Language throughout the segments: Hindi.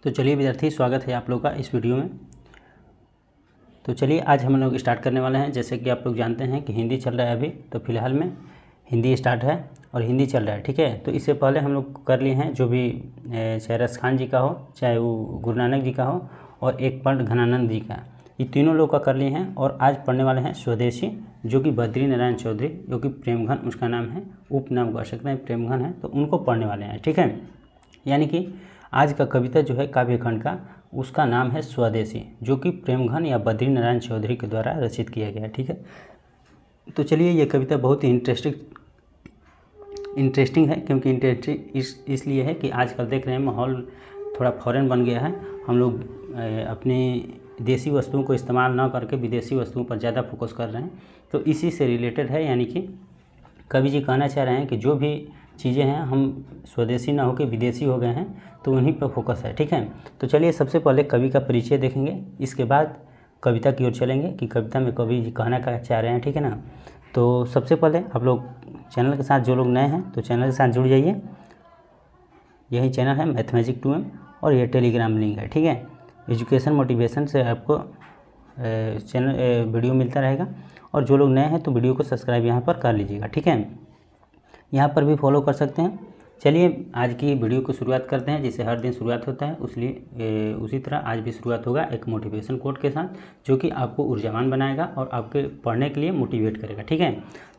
तो चलिए विद्यार्थी, स्वागत है आप लोग का इस वीडियो में। तो चलिए आज हम लोग स्टार्ट करने वाले हैं। जैसे कि आप लोग जानते हैं कि हिंदी चल रहा है अभी, तो फिलहाल में हिंदी स्टार्ट है और हिंदी चल रहा है, ठीक है। तो इससे पहले हम लोग कर लिए हैं जो भी, चाहे रस खान जी का हो, चाहे वो गुरु नानक जी का हो, और एक पंडित घनानंद जी का, ये तीनों लोग का कर लिए हैं। और आज पढ़ने वाले हैं स्वदेशी, जो कि बद्री नारायण चौधरी, जो कि प्रेमघन उसका नाम है, उपनाम कह सकते हैं, प्रेमघन है, तो उनको पढ़ने वाले हैं, ठीक है। यानी कि आज का कविता जो है काव्यखंड का, उसका नाम है स्वदेशी, जो कि प्रेमघन या बद्री नारायण चौधरी के द्वारा रचित किया गया है, ठीक है। तो चलिए, ये कविता बहुत ही इंटरेस्टिंग है, क्योंकि इंटरेस्टिंग इसलिए है कि आजकल देख रहे हैं माहौल थोड़ा फॉरेन बन गया है। हम लोग अपनी देसी वस्तुओं को इस्तेमाल ना करके विदेशी वस्तुओं पर ज़्यादा फोकस कर रहे हैं, तो इसी से रिलेटेड है। यानी कि कवि जी कहना चाह रहे हैं कि जो भी चीज़ें हैं हम स्वदेशी ना होकर विदेशी हो गए हैं, तो उन्हीं पर फोकस है, ठीक है। तो चलिए सबसे पहले कवि का परिचय देखेंगे, इसके बाद कविता की ओर चलेंगे कि कविता में कवि जी कहना क्या चाह रहे हैं, ठीक है ना। तो सबसे पहले आप लोग चैनल के साथ, जो लोग नए हैं तो चैनल के साथ जुड़ जाइए। यही चैनल है मैथमेजिक 2M, और ये टेलीग्राम लिंक है, ठीक है। एजुकेशन मोटिवेशन से आपको चैनल वीडियो मिलता रहेगा। और जो लोग नए हैं तो वीडियो को सब्सक्राइब यहाँ पर कर लीजिएगा, ठीक है। यहाँ पर भी फॉलो कर सकते हैं। चलिए आज की वीडियो को शुरुआत करते हैं। जैसे हर दिन शुरुआत होता है, इसलिए उसी तरह आज भी शुरुआत होगा एक मोटिवेशन कोट के साथ, जो कि आपको ऊर्जावान बनाएगा और आपके पढ़ने के लिए मोटिवेट करेगा, ठीक है।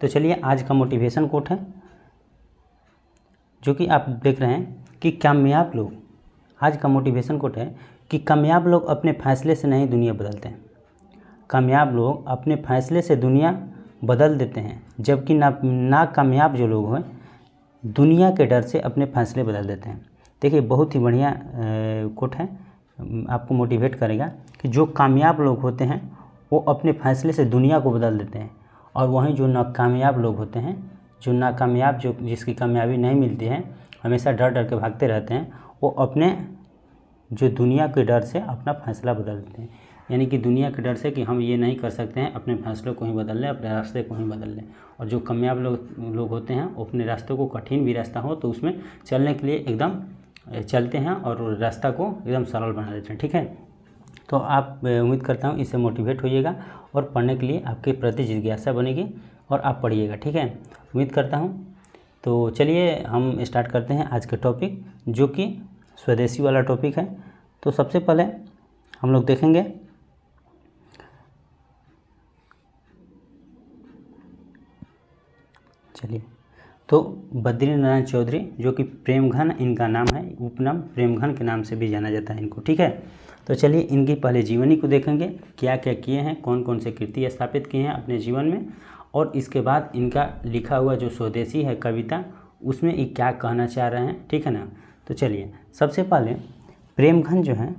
तो चलिए आज का मोटिवेशन कोट है, जो कि आप देख रहे हैं कि कामयाब लोग, आज का मोटिवेशन कोट है कि कामयाब लोग अपने फैसले से नहीं दुनिया बदलते हैं। कामयाब लोग अपने फैसले से दुनिया बदल देते हैं, जबकि नाकामयाब जो लोग हैं दुनिया के डर से अपने फैसले बदल देते हैं। देखिए बहुत ही बढ़िया कोट है, आपको मोटिवेट करेगा कि जो कामयाब लोग होते हैं वो अपने फैसले से दुनिया को बदल देते हैं, और वहीं जो नाकामयाब लोग होते हैं, जो नाकामयाब, जो जिसकी कामयाबी नहीं मिलती है, हमेशा डर डर के भागते रहते हैं, वो अपने जो दुनिया के डर से अपना फैसला बदल देते हैं। यानी कि दुनिया के डर से कि हम ये नहीं कर सकते हैं, अपने फैसलों को ही बदल लें, अपने रास्ते को ही बदल लें। और जो कामयाब लोग होते हैं वो अपने रास्ते को, कठिन भी रास्ता हो तो उसमें चलने के लिए एकदम चलते हैं और रास्ता को एकदम सरल बना देते हैं, ठीक है। तो आप उम्मीद करता हूँ इससे मोटिवेट होइएगा और पढ़ने के लिए आपके प्रति जिज्ञासा बनेगी और आप पढ़िएगा, ठीक है। उम्मीद करता हूँ। तो चलिए हम स्टार्ट करते हैं आज के टॉपिक, जो कि स्वदेशी वाला टॉपिक है। तो सबसे पहले हम लोग देखेंगे चलिए, तो बद्री नारायण चौधरी, जो कि प्रेमघन इनका नाम है, उपनाम प्रेमघन के नाम से भी जाना जाता है इनको, ठीक है। तो चलिए इनकी पहले जीवनी को देखेंगे, क्या क्या किए हैं, कौन कौन से कृति स्थापित किए हैं अपने जीवन में, और इसके बाद इनका लिखा हुआ जो स्वदेशी है कविता, उसमें ये क्या कहना चाह रहे हैं, ठीक है ना। तो चलिए सबसे पहले प्रेमघन जो है,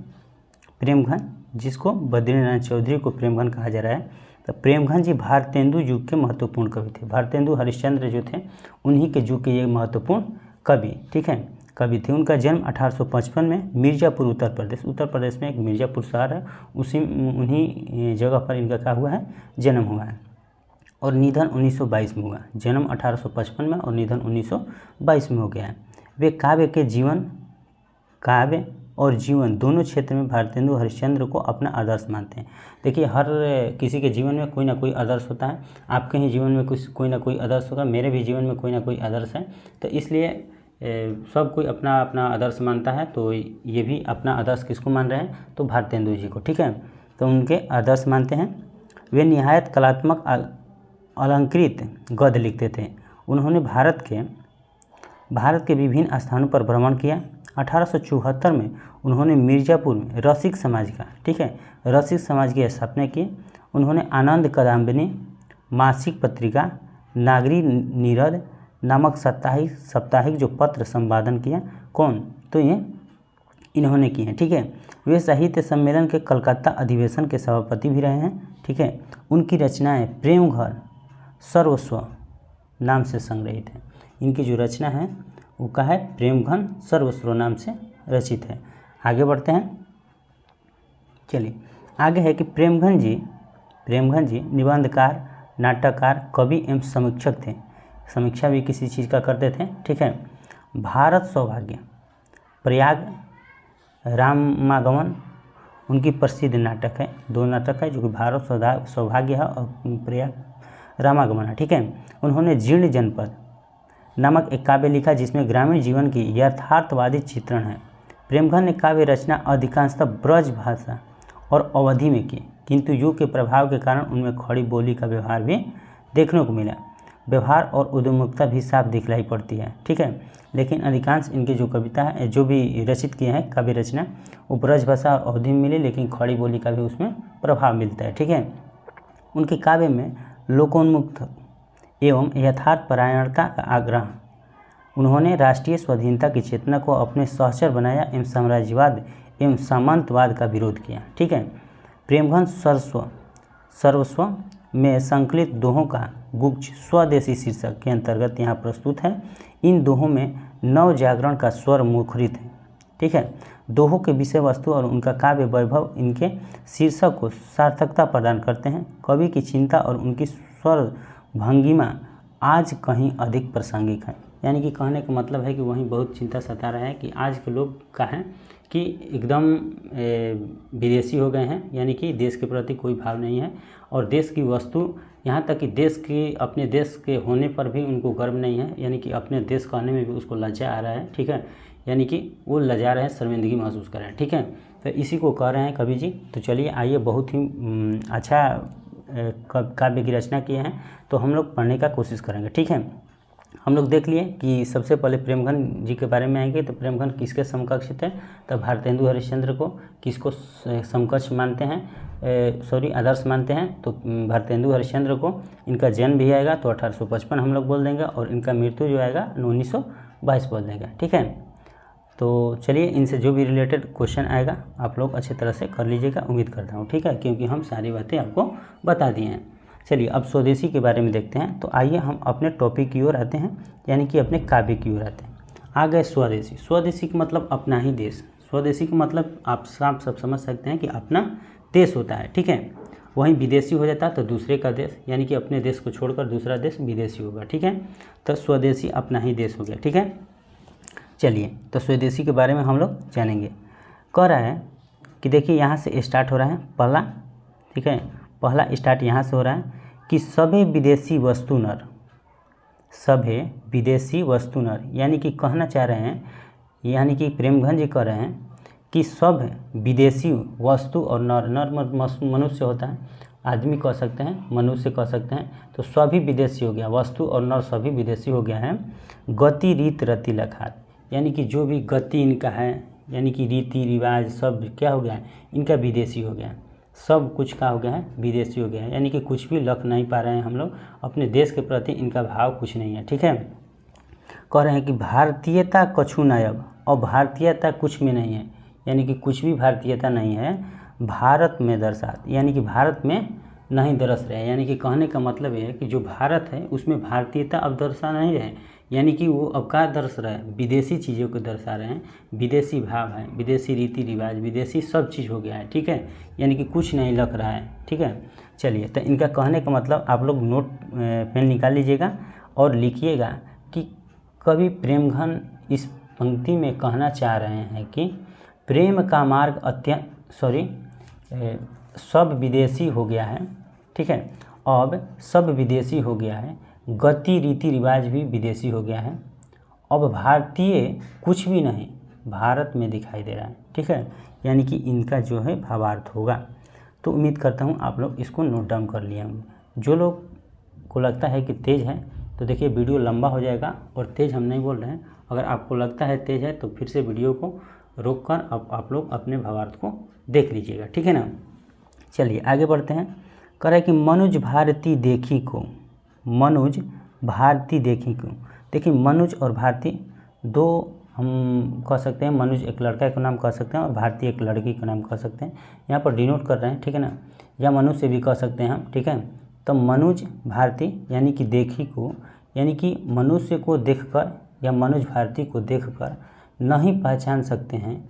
प्रेमघन जिसको बद्री नारायण चौधरी को प्रेमघन कहा जा रहा है, तो प्रेमघन जी भारतेंदु युग के महत्वपूर्ण कवि थे। भारतेंदु हरिश्चंद्र जो थे उन्हीं के युग के ये महत्वपूर्ण कवि, ठीक है, कवि थे। उनका जन्म 1855 में मिर्ज़ापुर उत्तर प्रदेश में एक मिर्ज़ापुर शहर है, उन्हीं जगह पर इनका क्या हुआ है, जन्म हुआ है। और निधन 1922 में हुआ। जन्म 1855 में और निधन 1922 में हो गया है। वे काव्य और जीवन दोनों क्षेत्र में भारतेंदु हरिश्चंद्र को अपना आदर्श मानते हैं। देखिए हर किसी के जीवन में कोई ना कोई आदर्श होता है, आपके ही जीवन में कोई ना कोई आदर्श होगा, मेरे भी जीवन में कोई ना कोई आदर्श है। तो इसलिए सब कोई अपना अपना आदर्श मानता है। तो ये भी अपना आदर्श किसको मान रहे हैं, तो भारतेंदु जी को, ठीक है। तो उनके आदर्श मानते हैं। वे निहायत कलात्मक अलंकृत गद्य लिखते थे। उन्होंने भारत के विभिन्न स्थानों पर भ्रमण किया। 1874 में उन्होंने मिर्ज़ापुर में रसिक समाज का, ठीक है, रसिक समाज की स्थापना की। उन्होंने आनंद कादम्बिनी मासिक पत्रिका, नागरी नीरद नामक साप्ताहिक जो पत्र संपादन किया। कौन, तो ये इन्होंने किए हैं, ठीक है। वे साहित्य सम्मेलन के कलकत्ता अधिवेशन के सभापति भी रहे हैं, ठीक है। उनकी रचनाएं प्रेमघर सर्वस्व नाम से संग्रहित है। इनकी जो रचना है वो क्या है, प्रेमघन सर्वस्व नाम से रचित है। आगे बढ़ते हैं। चलिए आगे है कि प्रेमघन जी निबंधकार, नाटककार, कवि एवं समीक्षक थे। समीक्षा भी किसी चीज़ का करते थे, ठीक है। भारत सौभाग्य, प्रयाग रामागमन उनकी प्रसिद्ध नाटक है, 2 नाटक है जो कि भारत सौभाग्य है और प्रयाग रामागमन है। ठीक है। उन्होंने जीर्ण जनपद नामक एक काव्य लिखा जिसमें ग्रामीण जीवन की यथार्थवादी चित्रण है। प्रेमघन ने काव्य रचना अधिकांशतः ब्रज भाषा और अवधि में की, किंतु युग के प्रभाव के कारण उनमें खड़ी बोली का व्यवहार भी देखने को मिला। व्यवहार और उद्यमुक्ता भी साफ दिखलाई पड़ती है। ठीक है। लेकिन अधिकांश इनकी जो कविता है, जो भी रचित किए हैं काव्य रचना, वो ब्रज भाषा और अवधि में मिले, लेकिन खड़ी बोली का भी उसमें प्रभाव मिलता है। ठीक है। उनके काव्य में लोकोन्मुक्त एवं यथार्थ परायणता का आग्रह, उन्होंने राष्ट्रीय स्वाधीनता की चेतना को अपने सहचर बनाया एवं साम्राज्यवाद एवं सामंतवाद का विरोध किया। ठीक है। प्रेमघन सर्वस्व में संकलित दोहों का गुच्छ स्वदेशी शीर्षक के अंतर्गत यहाँ प्रस्तुत है। इन दोहों में नव जागरण का स्वर मुखरित है। ठीक है। दोहों के विषय वस्तु और उनका काव्य वैभव इनके शीर्षक को सार्थकता प्रदान करते हैं। कवि की चिंता और उनकी स्वर भंगिमा आज कहीं अधिक प्रासंगिक है। यानी कि कहने का मतलब है कि वहीं बहुत चिंता सता रहा है कि आज के लोग का है कि एकदम विदेशी हो गए हैं, यानी कि देश के प्रति कोई भाव नहीं है और देश की वस्तु, यहाँ तक कि देश की अपने देश के होने पर भी उनको गर्व नहीं है, यानी कि अपने देश कहने में भी उसको लज्जा आ रहा है। ठीक है। यानी कि वो लजा रहे हैं, शर्मिंदगी महसूस कर रहे हैं। ठीक है। तो इसी को कह रहे हैं कवि जी। तो चलिए आइए, बहुत ही अच्छा काव्य की रचना किए हैं, तो हम लोग पढ़ने का कोशिश करेंगे। ठीक है। हम लोग देख लिए कि सबसे पहले प्रेमघन जी के बारे में आएंगे। तो प्रेमघन किसके समकक्ष थे? तो भारतेंदु हरिश्चंद्र को किसको समकक्ष मानते हैं, आदर्श मानते हैं? तो भारतेंदु हरिश्चंद्र को। इनका जन्म भी आएगा तो 1855 हम लोग बोल देंगे, और इनका मृत्यु जो आएगा 1922 बोल देंगे। ठीक है। तो चलिए, इनसे जो भी रिलेटेड क्वेश्चन आएगा आप लोग अच्छी तरह से कर लीजिएगा, उम्मीद करता हूँ। ठीक है, क्योंकि हम सारी बातें आपको बता दिए हैं। चलिए अब स्वदेशी के बारे में देखते हैं। तो आइए हम अपने टॉपिक की ओर आते हैं, यानी कि अपने काव्य की ओर आते हैं। आ गए स्वदेशी। स्वदेशी का मतलब अपना ही देश। स्वदेशी का मतलब आप सब समझ सकते हैं कि अपना देश होता है। ठीक है। वहीं विदेशी हो जाता है तो दूसरे का देश, यानी कि अपने देश को छोड़कर दूसरा देश विदेशी होगा। ठीक है। तो स्वदेशी अपना ही देश हो गया। ठीक है। चलिए, तो स्वदेशी के बारे में हम लोग जानेंगे। कह रहा है कि देखिए यहाँ से स्टार्ट हो रहा है पहला। ठीक है। पहला स्टार्ट यहाँ से हो रहा है कि सभे विदेशी वस्तु नर, सभे विदेशी वस्तु नर, यानी कि कहना चाह रहे हैं, यानी कि प्रेमघन जी कह रहे हैं कि सब विदेशी वस्तु और नर, नर मनुष्य होता है, आदमी कह सकते हैं, मनुष्य कह सकते हैं, तो सभी विदेशी हो गया, वस्तु और नर सभी विदेशी हो गया है। गति रीत रति लखात, यानी कि जो भी गति इनका है, यानी कि रीति रिवाज सब क्या हो गया है, इनका विदेशी हो गया, सब कुछ का हो गया है, विदेशी हो गया है। यानी कि कुछ भी लख नहीं पा रहे हैं हम लोग, अपने देश के प्रति इनका भाव कुछ नहीं है। ठीक है। कह रहे हैं कि भारतीयता कछु नायब, और भारतीयता कुछ में नहीं है, यानी कि कुछ भी भारतीयता नहीं है भारत में दर्शात, यानी कि भारत में नहीं दर्श रहे हैं। यानी कि कहने का मतलब ये है कि जो भारत है उसमें भारतीयता अब दर्शा नहीं रहे, यानी कि वो अब क्या दर्श रहे हैं, विदेशी चीज़ों को दर्शा रहे हैं, विदेशी भाव है, विदेशी रीति रिवाज, विदेशी सब चीज़ हो गया है। ठीक है। यानी कि कुछ नहीं लग रहा है। ठीक है। चलिए, तो इनका कहने का मतलब आप लोग नोट पेन निकाल लीजिएगा और लिखिएगा कि कवि प्रेमघन इस पंक्ति में कहना चाह रहे हैं कि प्रेम का मार्ग सब विदेशी हो गया है। ठीक है। अब सब विदेशी हो गया है, गति रीति रिवाज भी विदेशी हो गया है, अब भारतीय कुछ भी नहीं भारत में दिखाई दे रहा है। ठीक है। यानी कि इनका जो है भावार्थ होगा। तो उम्मीद करता हूँ आप लोग इसको नोट डाउन कर लिए होंगे। जो लोग को लगता है कि तेज़ है तो देखिए वीडियो लंबा हो जाएगा, और तेज़ हम नहीं बोल रहे हैं। अगर आपको लगता है तेज़ है तो फिर से वीडियो को रोक कर आप लोग अपने भावार्थ को देख लीजिएगा। ठीक है ना। चलिए आगे बढ़ते हैं। कह रहा है कि मनुज भारती देखी को, मनुज भारती देखी को। देखिए मनुज और भारती दो हम कह सकते हैं, मनुज एक लड़का का नाम कह सकते हैं और भारती एक लड़की का नाम कह सकते हैं, यहाँ पर डिनोट कर रहे हैं। ठीक है ना। या मनुष्य भी कह सकते हैं हम। ठीक है। तो मनुज भारती यानी कि देखी को, यानी कि मनुष्य को देखकर या मनुज भारती को देखकर नहीं पहचान सकते हैं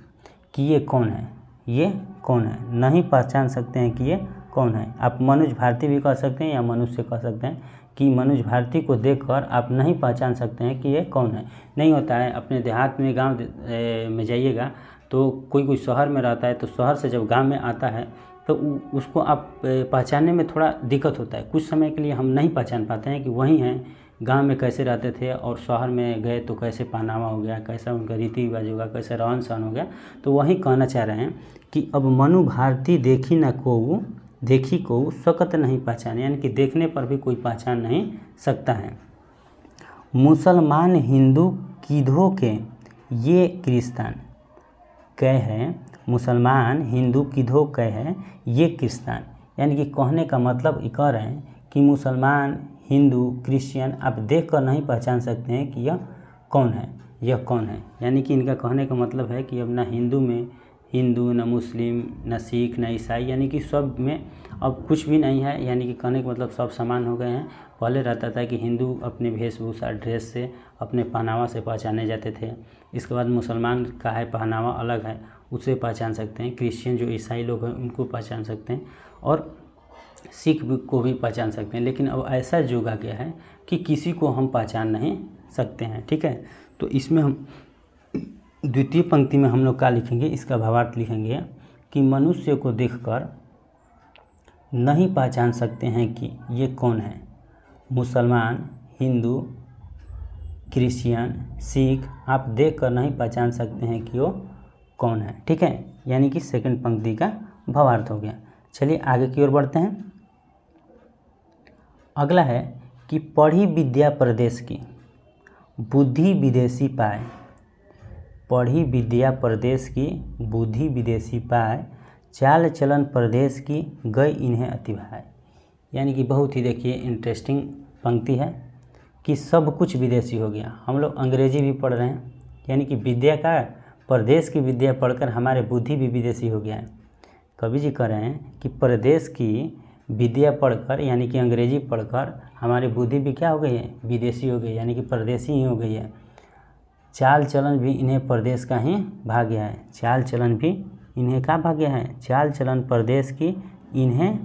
कि ये कौन है, ये कौन है, नहीं पहचान सकते हैं कि ये कौन है। आप मनुज भारती भी कह सकते हैं या मनुष्य कह सकते हैं कि मनुज भारती को देखकर आप नहीं पहचान सकते हैं कि ये कौन है। नहीं होता है, अपने देहात में गांव में जाइएगा तो कोई कोई शहर में रहता है तो शहर से जब गांव में आता है तो उसको आप पहचानने में थोड़ा दिक्कत होता है। कुछ समय के लिए हम नहीं पहचान पाते हैं कि वही हैं, गांव में कैसे रहते थे और शहर में गए तो कैसे पहनावा हो गया, कैसा उनका रीति रिवाज होगा, कैसा रहन सहन हो गया। तो वही कहना चाह रहे हैं कि अब मनु भारती देखी न कोऊ, देखी को सकत नहीं पहचाने, यानी कि देखने पर भी कोई पहचान नहीं सकता है। मुसलमान हिंदू किधो के ये क्रिस्तान कह है, मुसलमान हिंदू किधो कह है ये क्रिस्तान, यानी कि कहने का मतलब ये कह रहे हैं कि मुसलमान हिंदू क्रिश्चियन आप देख कर नहीं पहचान सकते हैं कि यह कौन है, यह कौन है। यानी कि इनका कहने का मतलब है कि अब ना हिंदू में हिंदू, न मुस्लिम, न सिख, न ईसाई, यानी कि सब में अब कुछ भी नहीं है। यानी कि कहने का मतलब सब समान हो गए हैं। पहले रहता था कि हिंदू अपने वेशभूषा ड्रेस से, अपने पहनावा से पहचाने जाते थे। इसके बाद मुसलमान का है पहनावा अलग है, उसे पहचान सकते हैं। क्रिश्चियन जो ईसाई लोग हैं उनको पहचान सकते हैं और सिख को भी पहचान सकते हैं। लेकिन अब ऐसा युग आ गया है कि किसी को हम पहचान नहीं सकते हैं। ठीक है, तो इसमें हम द्वितीय पंक्ति में हम लोग क्या लिखेंगे, इसका भावार्थ लिखेंगे कि मनुष्य को देखकर नहीं पहचान सकते हैं कि ये कौन है। मुसलमान, हिंदू, क्रिश्चियन, सिख आप देख कर नहीं पहचान सकते हैं कि वो कौन है। ठीक है, यानी कि सेकंड पंक्ति का भावार्थ हो गया। चलिए आगे की ओर बढ़ते हैं। अगला है कि पढ़ी विद्या प्रदेश की, बुद्धि विदेशी पाए। पढ़ी विद्या प्रदेश की, बुद्धि विदेशी पाए, चाल चलन प्रदेश की, गई इन्हें अति भाए। यानी कि बहुत ही देखिए इंटरेस्टिंग पंक्ति है कि सब कुछ विदेशी हो गया। हम लोग अंग्रेजी भी पढ़ रहे हैं, यानी कि विद्या का, प्रदेश की विद्या पढ़कर हमारे बुद्धि भी विदेशी हो गया है। कवि जी कह रहे हैं कि प्रदेश की विद्या पढ़कर, यानी कि अंग्रेजी पढ़कर हमारी बुद्धि भी क्या हो गई है, विदेशी हो गई, यानी कि परदेशी ही हो गई है। चाल चलन भी इन्हें प्रदेश का ही भाग गया है। चाल चलन भी इन्हें का भाग गया है, चाल चलन प्रदेश की इन्हें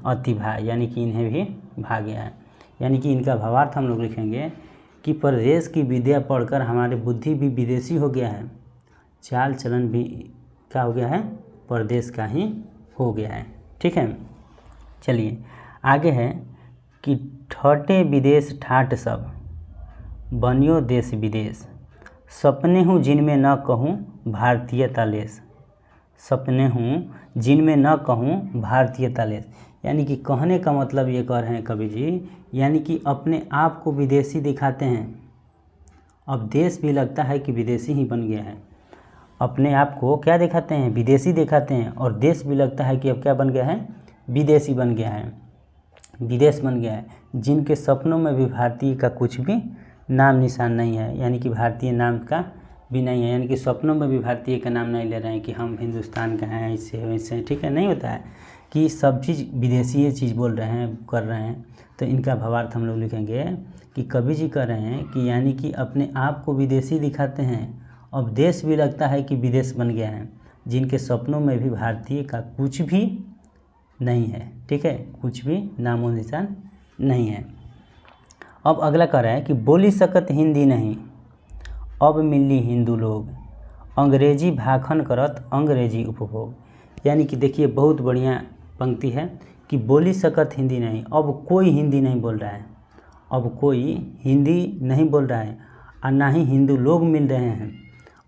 अति भाग, यानी कि इन्हें भी भाग गया है। यानी कि इनका भावार्थ हम लोग लिखेंगे कि प्रदेश की विद्या पढ़कर हमारी बुद्धि भी विदेशी हो गया है, चाल चलन भी क्या हो गया है, प्रदेश का ही हो गया है। ठीक है, चलिए आगे है कि ठटे विदेश ठाट सब, बनियो देश विदेश, सपने हूँ जिनमें न कहूँ भारतीयता लेस। सपने हूँ जिनमें न कहूँ भारतीयता लेस, यानी कि कहने का मतलब ये कह रहे हैं कवि जी, यानी कि अपने आप को विदेशी दिखाते हैं। अब देश भी लगता है कि विदेशी ही बन गया है। अपने आप को क्या दिखाते हैं, विदेशी दिखाते हैं, और देश भी लगता है कि अब क्या बन गया है, विदेशी बन गया है, विदेश बन गया है। जिनके सपनों में भी भारतीय का कुछ भी नाम निशान नहीं है, यानी कि भारतीय नाम का भी नहीं है। यानी कि सपनों में भी भारतीय का नाम नहीं ले रहे हैं कि हम हिंदुस्तान का हैं, इससे वैसे। ठीक है, नहीं होता है कि सब चीज़ विदेशी चीज़ बोल रहे हैं, कर रहे हैं। तो इनका भावार्थ हम लोग लिखेंगे कि कवि जी कह रहे हैं कि यानी कि अपने आप को विदेशी दिखाते हैं, अब देश भी लगता है कि विदेश बन गया है। जिनके सपनों में भी भारतीय का कुछ भी नहीं है। ठीक है, कुछ भी नामो निशान नहीं है। अब अगला कह रहा है कि बोली सकत हिंदी नहीं, अब मिली हिंदू लोग, अंग्रेजी भाखन करत अंग्रेजी उपभोग। यानी कि देखिए बहुत बढ़िया पंक्ति है कि बोली सकत हिंदी नहीं, अब कोई हिंदी नहीं बोल रहा है, अब कोई हिंदी नहीं बोल रहा है, और ना ही हिंदू लोग मिल रहे हैं।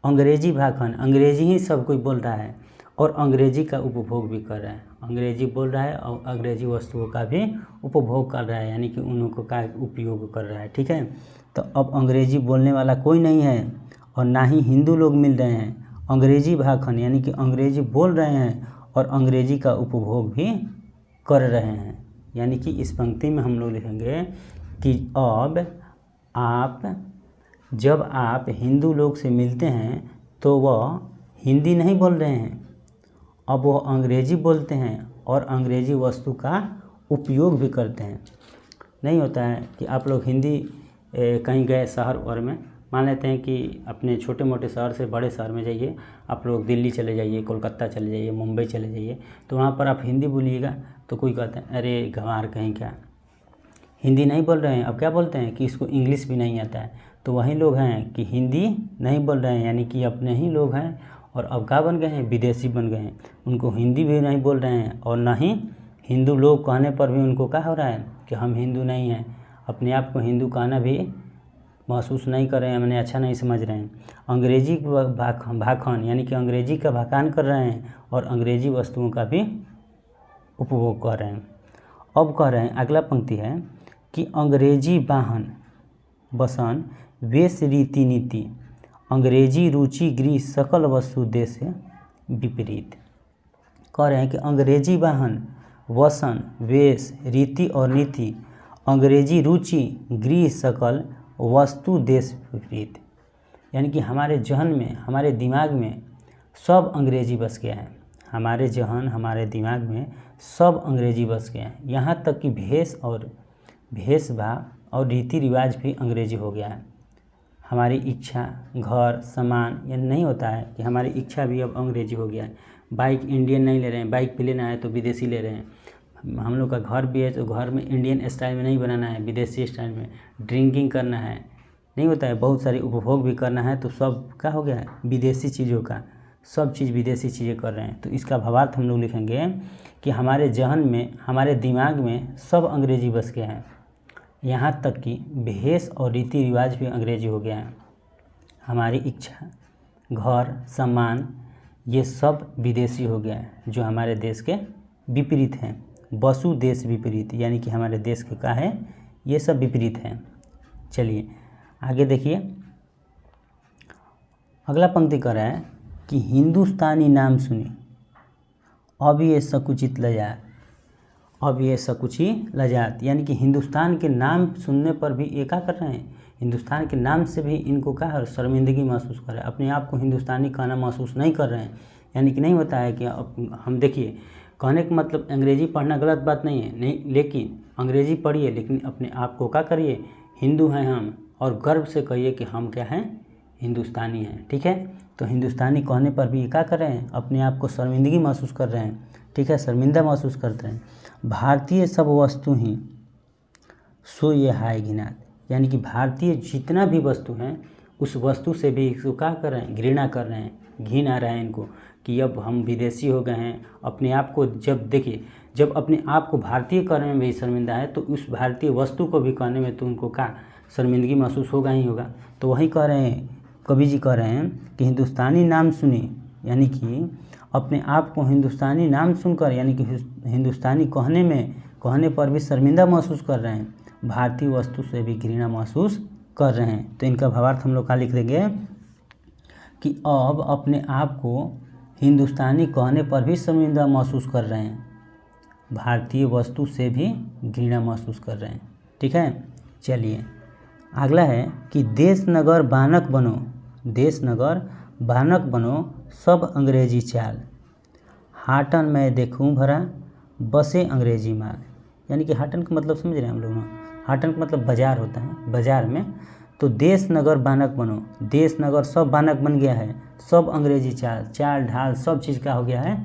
अंग्रेजी भाखन, अंग्रेजी ही सब कोई बोल रहा है, और अंग्रेजी का उपभोग भी कर रहा है। अंग्रेजी बोल रहा है और अंग्रेजी वस्तुओं का भी उपभोग कर रहा है, यानी कि उन लोगों का उपयोग कर रहा है। ठीक है, तो अब अंग्रेजी बोलने वाला कोई नहीं है और ना ही हिंदू लोग मिल रहे हैं। अंग्रेजी भाखन यानी कि अंग्रेजी बोल रहे हैं और अंग्रेजी का उपभोग भी कर रहे हैं। यानी कि इस पंक्ति में हम लोग लिखेंगे कि अब आप, जब आप हिंदू लोग से मिलते हैं तो वह हिंदी नहीं बोल रहे हैं, अब वो अंग्रेजी बोलते हैं और अंग्रेजी वस्तु का उपयोग भी करते हैं। नहीं होता है कि आप लोग हिंदी कहीं गए शहर और में, मान लेते हैं कि अपने छोटे मोटे शहर से बड़े शहर में जाइए, आप लोग दिल्ली चले जाइए, कोलकाता चले जाइए, मुंबई चले जाइए, तो वहाँ पर आप हिंदी बोलिएगा तो कोई कहता है अरे गंवार कहीं क्या, हिंदी नहीं बोल रहे हैं। अब क्या बोलते हैं कि इसको इंग्लिश भी नहीं आता है। तो वही लोग हैं कि हिंदी नहीं बोल रहे हैं, यानी कि अपने ही लोग हैं और अब क्या बन गए हैं, विदेशी बन गए हैं। उनको हिंदी भी नहीं बोल रहे हैं और ना ही हिंदू लोग कहने पर भी उनको क्या हो रहा है कि हम हिंदू नहीं हैं, अपने आप को हिंदू कहना भी महसूस नहीं कर रहे हैं, मैंने अच्छा नहीं समझ रहे हैं। अंग्रेजी भाखन यानी कि अंग्रेजी का भाखान कर रहे हैं और अंग्रेजी वस्तुओं का भी उपभोग कर रहे हैं। अब कह रहे हैं, अगला पंक्ति है कि अंग्रेजी वाहन बसन वेश रीति नीति अंग्रेजी रुचि गृह सकल वस्तु देश से विपरीत। कह रहे हैं कि अंग्रेजी वाहन वसन वेश रीति और नीति अंग्रेजी रुचि गृह सकल वस्तु देश विपरीत, यानी कि हमारे जहन में, हमारे दिमाग में सब अंग्रेजी बस गया है। हमारे जहन, हमारे दिमाग में सब अंग्रेजी बस गया है। यहाँ तक कि भेषभाव और रीति रिवाज भी अंग्रेजी हो गया है। हमारी इच्छा, घर, सामान, ये नहीं होता है कि हमारी इच्छा भी अब अंग्रेजी हो गया है। बाइक इंडियन नहीं ले रहे हैं, बाइक पे लेना है तो विदेशी ले रहे हैं। हम लोग का घर भी है तो घर में इंडियन स्टाइल में नहीं बनाना है, विदेशी स्टाइल में। ड्रिंकिंग करना है, नहीं होता है, बहुत सारी उपभोग भी करना है तो सब क्या हो गया है, विदेशी चीज़ों का, सब चीज़ विदेशी चीज़ें कर रहे हैं। तो इसका भावार्थ हम लोग लिखेंगे कि हमारे जहन में, हमारे दिमाग में सब अंग्रेजी बस गया है। यहाँ तक कि भेष और रीति रिवाज भी अंग्रेजी हो गया है। हमारी इच्छा, घर, सामान, ये सब विदेशी हो गया है, जो हमारे देश के विपरीत हैं। वसु देश विपरीत, यानी कि हमारे देश के क्या है, ये सब विपरीत है। चलिए आगे देखिए, अगला पंक्ति कर रहा है कि हिंदुस्तानी नाम सुनी अब ये सकुचित लजात, अब ये सकुची लजात, यानी कि हिंदुस्तान के नाम सुनने पर भी ये क्या कर रहे हैं, हिंदुस्तान के नाम से भी इनको क्या है, शर्मिंदगी महसूस कर रहे हैं, अपने आप को हिंदुस्तानी कहना महसूस नहीं कर रहे हैं। यानी कि नहीं होता है कि हम देखिए, कहने का मतलब अंग्रेजी पढ़ना गलत बात नहीं है, नहीं, लेकिन अंग्रेजी पढ़िए लेकिन अपने आप को क्या करिए, हिंदू हैं हम, और गर्व से कहिए कि हम क्या हैं, हिंदुस्तानी हैं। ठीक है, तो हिंदुस्तानी कहने पर भी क्या कर रहे हैं, अपने आप को शर्मिंदगी महसूस कर रहे हैं। ठीक है, शर्मिंदा महसूस करते हैं। भारतीय सब वस्तु ही सो ये हाय घिनात, यानी कि भारतीय जितना भी वस्तु हैं उस वस्तु से भी इसको क्या कर रहे हैं, घृणा कर रहे हैं, घिन आ रहा है इनको कि अब हम विदेशी हो गए हैं। अपने आप को जब देखिए, जब अपने आप को भारतीय करने में भी शर्मिंदा है तो उस भारतीय वस्तु को भी कहने में तो उनको क्या शर्मिंदगी महसूस होगा ही होगा। तो वही कह रहे हैं, कवि जी कह रहे हैं कि हिंदुस्तानी नाम सुनी, यानी कि अपने आप को हिंदुस्तानी नाम सुनकर, यानी कि हिंदुस्तानी कहने पर भी शर्मिंदा महसूस कर रहे हैं, भारतीय वस्तु से भी घृणा महसूस कर रहे हैं। तो इनका भावार्थ हम लोग क्या लिख देंगे कि अब अपने आप को हिंदुस्तानी कहने पर भी शर्मिंदा महसूस कर रहे हैं, भारतीय वस्तु से भी घृणा महसूस कर रहे हैं। ठीक है, चलिए अगला है कि देश नगर बानक बनो, देश नगर बानक बनो सब अंग्रेजी चाल, हाटन मैं देखूं भरा बसे अंग्रेजी माल। यानी कि हाटन का मतलब समझ रहे हैं हम लोग ना, हाटन का मतलब बाजार होता है, बाजार में। तो देश नगर बानक बनो, देश नगर सब बानक बन गया है, सब अंग्रेजी चाल, चाल ढाल सब चीज़ का हो गया है,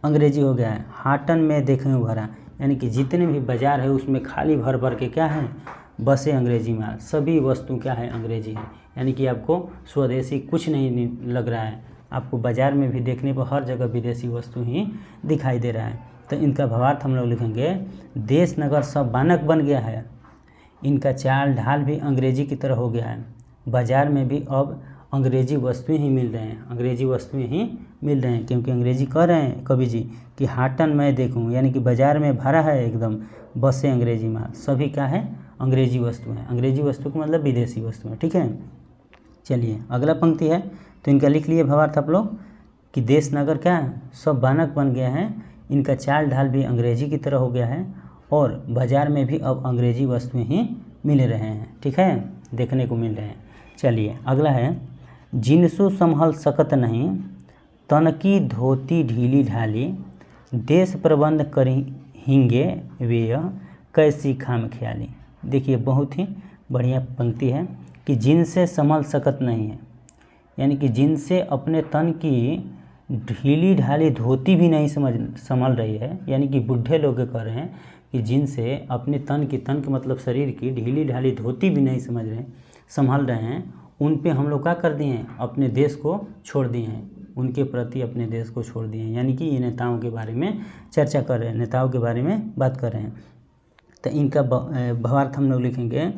अंग्रेजी हो गया है। हाटन में देखूं भरा, यानी कि जितने भी बाजार है उसमें खाली भर भर के क्या है, बसे अंग्रेजी माल, सभी वस्तु क्या है, अंग्रेजी है। यानी कि आपको स्वदेशी कुछ नहीं लग रहा है, आपको बाज़ार में भी देखने पर हर जगह विदेशी वस्तु ही दिखाई दे रहा है। तो इनका भावार्थ हम लोग लिखेंगे, देश नगर सब बानक बन गया है, इनका चाल ढाल भी अंग्रेजी की तरह हो गया है, बाज़ार में भी अब अंग्रेजी वस्तुएं ही मिल रहे हैं, अंग्रेजी वस्तुएं ही मिल रहे हैं। क्योंकि अंग्रेजी कह रहे हैं कवि जी कि हाटन मैं देखूं, यानी कि बाज़ार में भरा है एकदम बसे अंग्रेजी माल, सभी क्या है, अंग्रेजी वस्तु है। अंग्रेजी वस्तु का मतलब विदेशी वस्तु है। ठीक है, चलिए अगला पंक्ति है, तो इनका लिख लिए भावार्थ आप लोग कि देश नगर क्या है, सब बानक बन गया है, इनका चाल ढाल भी अंग्रेजी की तरह हो गया है और बाज़ार में भी अब अंग्रेजी वस्तुएं ही मिल रहे हैं। ठीक है, देखने को मिल रहे हैं। चलिए अगला है, जिनसो संभल सकत नहीं तन की धोती ढीली ढाली, देश प्रबंध करी हिंगे वे कैसी खाम ख्याली। देखिए बहुत ही बढ़िया पंक्ति है कि जिनसे संभल सकत नहीं है, यानी कि जिनसे अपने तन की ढीली ढाली धोती भी नहीं संभल रही है, यानी कि बूढ़े लोग कह रहे हैं कि जिनसे अपने तन के मतलब शरीर की ढीली ढाली धोती भी नहीं संभल रहे हैं, उन पे हम लोग क्या कर दिए हैं, अपने देश को छोड़ दिए हैं। उनके प्रति अपने देश को छोड़ दिए हैं। यानी कि ये नेताओं के बारे में चर्चा कर रहे हैं, नेताओं के बारे में बात कर रहे हैं। तो इनका भावार्थ हम लोग लिखेंगे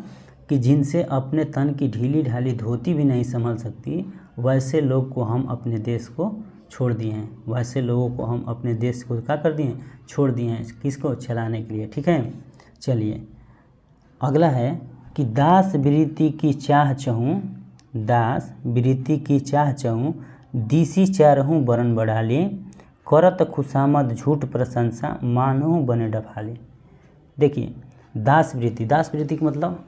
कि जिनसे अपने तन की ढीली ढाली धोती भी नहीं संभल सकती, वैसे लोग को हम अपने देश को छोड़ दिए हैं। वैसे लोगों को हम अपने देश को क्या कर दिए हैं, छोड़ दिए हैं। किसको, चलाने के लिए। ठीक है, चलिए अगला है कि दास वृत्ति की चाह चहूँ, दास वृत्ति की चाह चहूँ, दिसी चारहूँ बरन बढ़ाली, करत खुशामद झूठ प्रशंसा, मानहु बने डफाली। देखिए दास वृत्ति, दास वृत्ति का मतलब,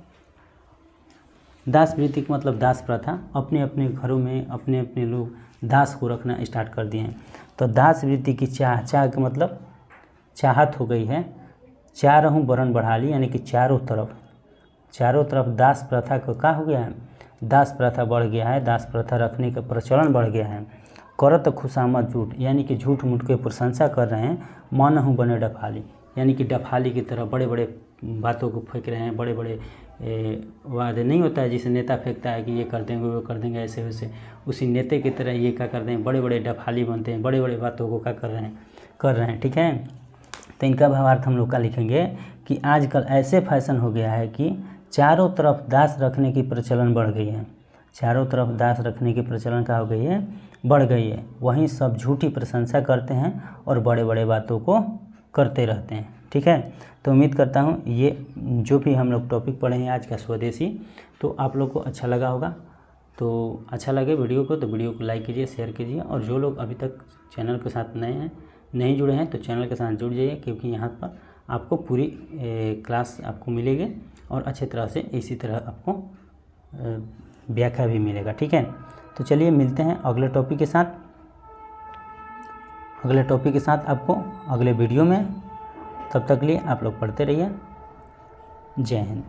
दास वृत्ति का मतलब दास प्रथा। अपने अपने घरों में अपने अपने लोग दास को रखना स्टार्ट कर दिए हैं। तो दास वृत्ति की चाह, चाह का मतलब चाहत हो गई है। चारहूँ बरन बढ़ाली, यानी कि चारों तरफ दास प्रथा को क्या हो गया है, दास प्रथा बढ़ गया है, दास प्रथा रखने का प्रचलन बढ़ गया है। करत खुशामद झूठ, यानी कि झूठ मूठ के प्रशंसा कर रहे हैं। मानहु बने डफाली, यानी कि डफाली की तरह बड़े बड़े बातों को फेंक रहे हैं। बड़े बड़े वादे नहीं होता है जिसे नेता फेंकता है कि ये कर देंगे वो कर देंगे ऐसे वैसे, उसी नेता की तरह ये क्या करते हैं, बड़े बड़े डफाली बनते हैं, बड़े बड़े बातों को क्या कर रहे हैं। ठीक है, तो इनका भावार्थ हम लोग का लिखेंगे कि आजकल ऐसे फैशन हो गया है कि चारों तरफ दास रखने की प्रचलन बढ़ गई है। चारों तरफ दास रखने की प्रचलन क्या हो गई है, बढ़ गई है। वहीं सब झूठी प्रशंसा करते हैं और बड़े बड़े बातों को करते रहते हैं। ठीक है, तो उम्मीद करता हूँ ये जो भी हम लोग टॉपिक पढ़े हैं आज का स्वदेशी, तो आप लोग को अच्छा लगा होगा। तो अच्छा लगे वीडियो को तो वीडियो को लाइक कीजिए, शेयर कीजिए, और जो लोग अभी तक चैनल के साथ नए हैं, नहीं जुड़े हैं, तो चैनल के साथ जुड़ जाइए, क्योंकि यहाँ पर आपको पूरी क्लास आपको मिलेगी और अच्छी तरह से इसी तरह आपको व्याख्या भी मिलेगा। ठीक है, तो चलिए मिलते हैं अगले टॉपिक के साथ, आपको अगले वीडियो में। तब तक के लिए आप लोग पढ़ते रहिए। जय हिंद।